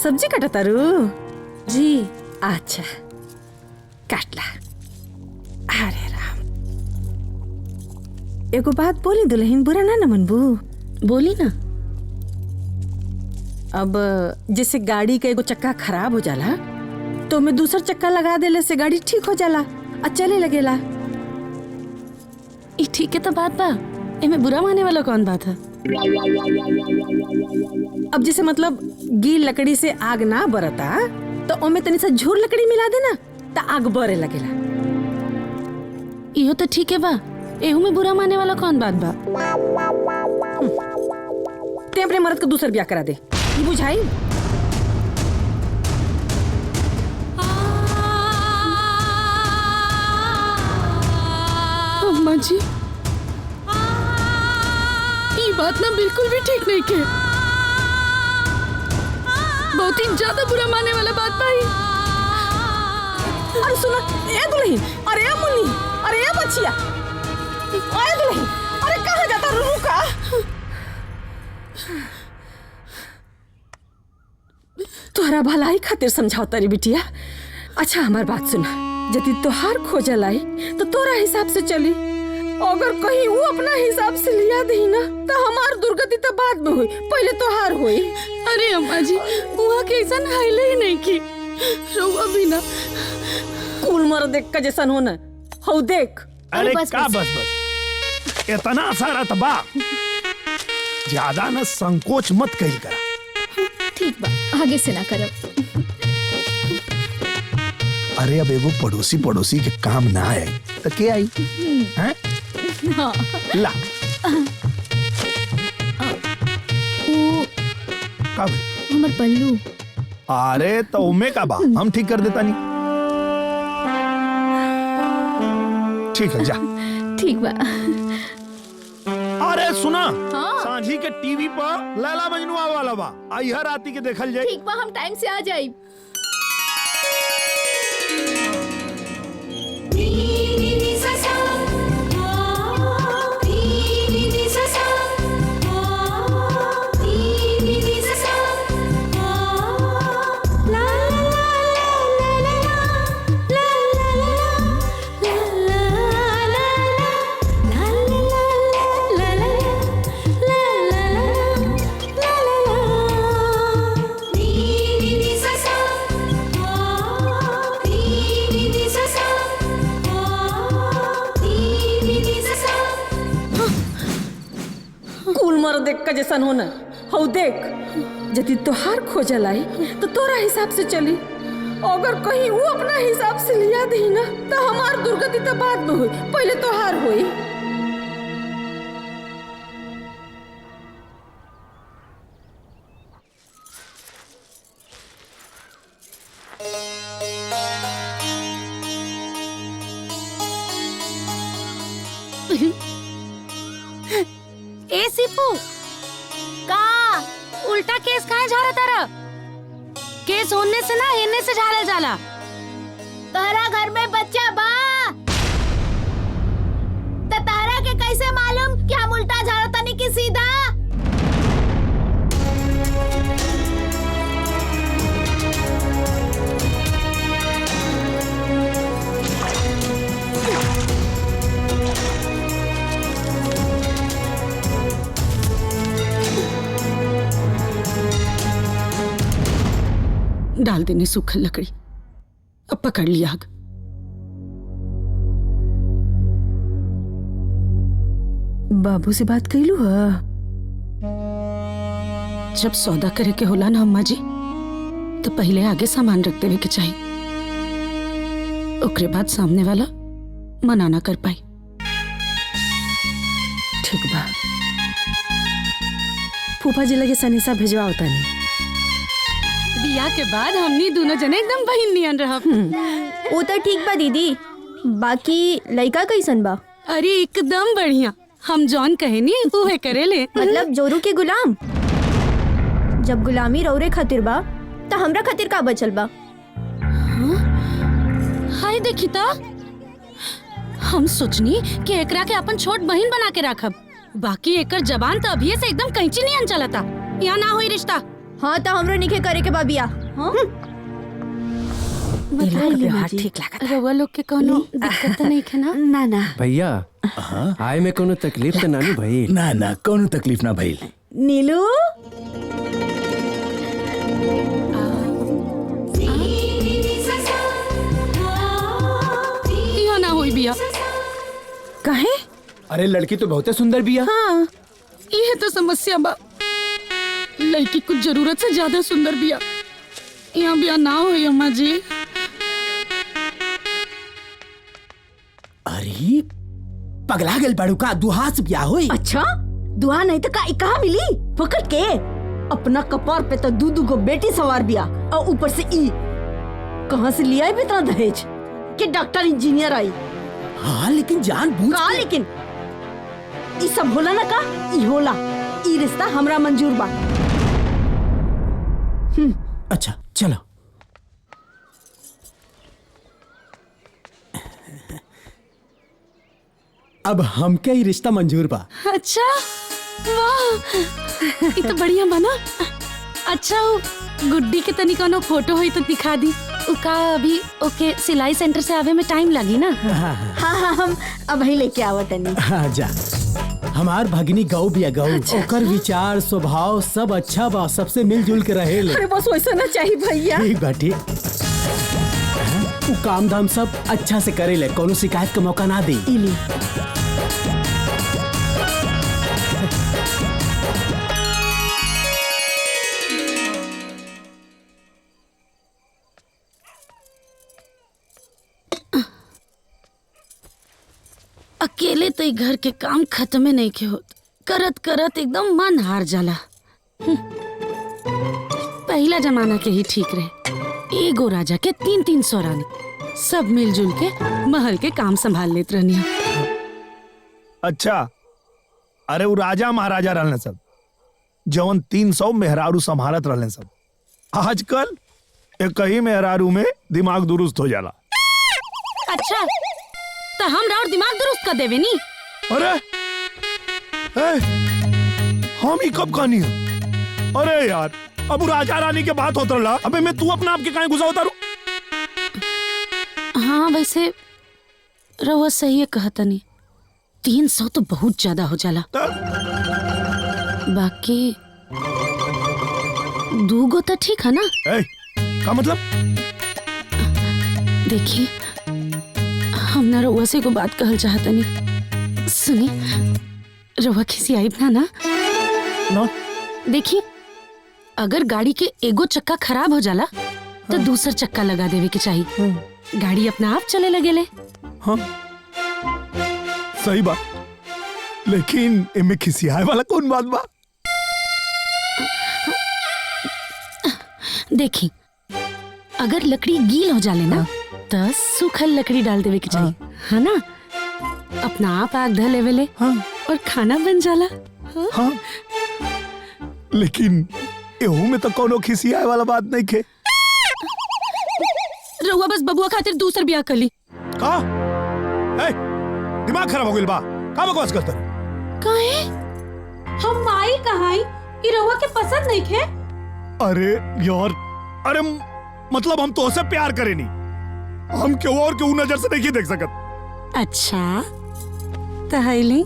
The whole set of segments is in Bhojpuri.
सब्जी काटता रू जी। अच्छा काटला। अरे राम, एगो बात बोली दुल्हन, बुरा ना मनबू? बोली ना। अब जैसे गाड़ी का एगो चक्का खराब हो जाला तो मैं दूसरा चक्का लगा देले से गाड़ी ठीक हो जाला और चले लगेला। ये ठीक है तो बात बा, इनमें बुरा माने वाला कौन बात है? अब जैसे मतलब गील लकड़ी से आग ना बरता तो ओमे तनी सा झूर लकड़ी मिला देना तो आग बरे लगेला। इहो तो ठीक है बा, एहू में बुरा माने वाला कौन बात बा? ते अपने मर्द को दूसर ब्याह करा दे, ये बुझाई? अम्मा जी, ये बात ना बिल्कुल भी ठीक नहीं के, बहुत ही ज्यादा बुरा मानने वाला बात भाई। अरे सुनो, ए दुल्हन, अरे ए मुन्नी, अरे ए बच्चिया, ए दुल्हन, अरे कहाँ जाता रुका? तोहरा भलाई खातिर समझाओ तारी बिटिया। अच्छा हमार बात सुना, यदि तोहार खोजल आई तो तोरा हिसाब से चली, अगर कहीं वो अपना हिसाब से लिया दही ना तो हमार दुर्गति तो बाद में हुई, पहले तोहार हुई। अरे अम्मा जी, वहाँ के ऐसा हाइले ही नहीं की, रोवा भी ना कुल मर देख का जैसन होना हो देख। अरे का बस इतना सारा तबा, ज्यादा न संकोच मत कही करा। ठीक बा, आगे से ना करब। अरे अब एगो पड़ोसी के काम ना आए तो के आई हैं? हाँ। ला वो कब? हमर पल्लू। अरे तो उमे का बा, हम ठीक कर देता नहीं। ठीक है जा। ठीक बा। अरे सुना, हाँ? सांझी के टीवी पर लैला मजनू आवे वाला बा, आई हर राती के देखल जाए। ठीक बा, हम टाइम से आ जाए। देख का जैसन होना हो देख, यदि तोहार खोजल आई तो तोरा हिसाब से चली, अगर कहीं वो अपना हिसाब से लिया दही ना तो हमार दुर्गति तो बाद में हुई, पहले तोहार हुई। ए सिपू, का उल्टा केस काहे झाड़ा तारा? केस होने से ना हेने से झाड़ल जाला। तहरा घर में बच्चा बा तो तहरा के कैसे मालूम कि हम उल्टा झाड़ता नहीं कि सीधा? डाल देने सूखल लकड़ी, अब पकड़ लिया आग। बाबू से बात कैलू है? जब सौदा करे के होला ना अम्मा जी, तो पहले आगे सामान रख देवे के चाहिए, ओकरे बाद सामने वाला मना ना कर पाई। ठीक बा, फूफा जी लगे सनीसा भेजवा होता नहीं। बिया के बाद हमनी दोनों जने एकदम बहिन नियन रहब। वो तो ठीक बा दीदी, बाकी लड़का कैसन बा? अरे एकदम बढ़िया, हम जॉन कहेनी उहे करेले। मतलब जोरू के गुलाम? जब गुलामी रौरे खातिर बा तो हमरा खातिर का बचल बा? हाय देखी ता, हम सोचनी कि एकरा के अपन छोट बहन बना के रखब, बाकी एकर जबान तो अभी से एकदम कैंची नियन चलता। यहाँ ना हुई रिश्ता, हाँ तो हमरो निके करे के बाबिया। हाँ व्यवहार ठीक लागत। रउआ लोग के कोनो दिक्कत तो नहीं है ना? ना ना भैया आए में कोनो तकलीफ तो नानू भाई? ना ना कोनो तकलीफ ना भइल। नीलू यो ना हुई बिया। कहे? अरे लड़की तो बहुत सुंदर बिया। हाँ ये तो समस्या बा, लड़की कुछ जरूरत से ज्यादा सुंदर बिया। यहाँ बिया ना हुई अम्मा जी। अरे पगला गेल बाड़ू का? दुहा से बिया होई? अच्छा दुआ नहीं तो का कहाँ मिली फकट के? अपना कपार पे तो दू गो बेटी सवार बिया और ऊपर से ई कहाँ से लिया है इतना दहेज कि डॉक्टर इंजीनियर आई? हाँ लेकिन जान बूझ का लेकिन ई सब होला ना का? ई होला, ई रिश्ता हमरा मंजूर बा। अच्छा चलो। अब हमके ही रिश्ता मंजूर बा। अच्छा वाह, ये तो बढ़िया बना। अच्छा वो गुड्डी के तनी कोनो फोटो होई तो दिखा दी। उका अभी ओके सिलाई सेंटर से आवे में टाइम लगी ना। हाँ हम अब ही लेके आवत नहीं। हाँ जा। हमार भगिनी गौ बिया गौ। ओकर विचार स्वभाव सब अच्छा बा, सबसे मिलजुल के रहेले। अरे बस वैसा ना चाहिए भैया। ठीक बा ठीक। उ काम धाम सब अच्छा से करेले, कोनो शिकायत का मौका ना दे। इली अकेले तो घर के काम खत्म नहीं के होत, करत करत एकदम मन हार जाला। पहला जमाना के ही ठीक रहे। एगो राजा के 300 रानी, सब मिलजुल के महल के काम संभाल लेत रहनी। अच्छा अरे वो राजा महाराजा रहने सब जवन 300 मेहरारू संभालत रहने सब। आजकल एक ही मेहरारू में दिमाग दुरुस्त हो जाला। अच्छा तो हम और दिमाग दुरुस्त कर देवे नी। अरे हम ही कब कहानी है? अरे यार अब राजा रानी के बात होता रहा। अबे मैं तू अपना आपके कहीं गुस्सा होता रू? हाँ वैसे रउआ सही है कहता नहीं, 300 तो बहुत ज्यादा हो जाला। बाकी 2 गो तो ठीक है ना? का मतलब? देखिए हम ना रउआ से को बात कहल चाहता नहीं। सुनी रउआ किसी आइब ना देखिए, अगर गाड़ी के एगो चक्का खराब हो जाला तो दूसर चक्का लगा देवे के चाहिए। गाड़ी अपना आप चले लगेले। हाँ सही बात, लेकिन इनमें खिसियाए वाला कौन बात बा? देखी अगर लकड़ी गील हो जाले ना तो सूखल लकड़ी डाल देवे के चाहिए। है ना? अपना आप आग धो लेवेले और खाना बन जाला। हाँ लेकिन एहू में तो कोनो खिसियाए वाला बात नहीं खे। रउआ बस बबुआ खातिर दूसर ब्याह कर ली। का? दिमाग खराब हो गइल बा? का बकवास करता? काहे? हम माई कहाई कि रउआ के पसंद नहीं खे? अरे यार, अरे मतलब हम तो से प्यार करे नहीं, हम क्यों और क्यों नजर से नहीं देख सकत। अच्छा तहली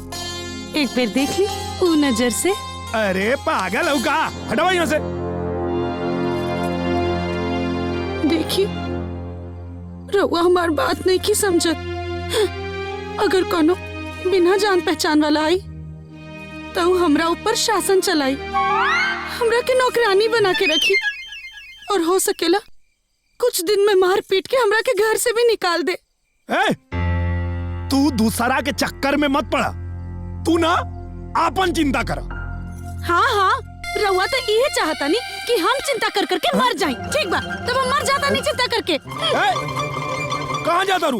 एक बार देख ली ऊ नजर से। अरे पागल हो का? हटाओ यहाँ से। देखिए रउआ हमार बात नहीं की समझत। अगर कोनो बिना जान पहचान वाला आई तो हमरा ऊपर शासन चलाई, हमरा के नौकरानी बना के रखी और हो सकेला कुछ दिन में मार पीट के हमरा के घर से भी निकाल दे। तू दूसरा के चक्कर में मत पड़ा, तू ना आपन चिंता कर। हाँ हाँ रउआ तो ये चाहता नहीं कि हम चिंता कर करके मर जाएं। ठीक बा तब हम मर जाता नहीं चिंता करके। कहाँ जाता रू?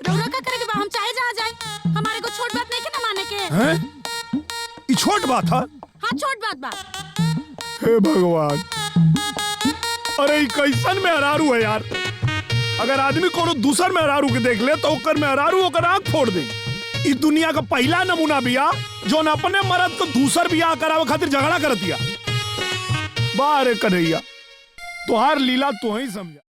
रउआ का करेंगे बा, हम चाहे जहाँ जाए, हमारे को छोट बात नहीं के ना माने के। ये छोट बात है? हाँ छोट बात बा। हे भगवान, अरे ये कैसन मेहरारू है यार। अगर आदमी कोनो दूसर मेहरारू के देख ले तो ओकर मेहरारू ओकर आँख फोड़ दे। इस दुनिया का पहला नमूना बिया जो न अपने मर्द को दूसर बियाह करावे खातिर झगड़ा कर दिया। बारे कन्हैया तुहार लीला तो ही समझा।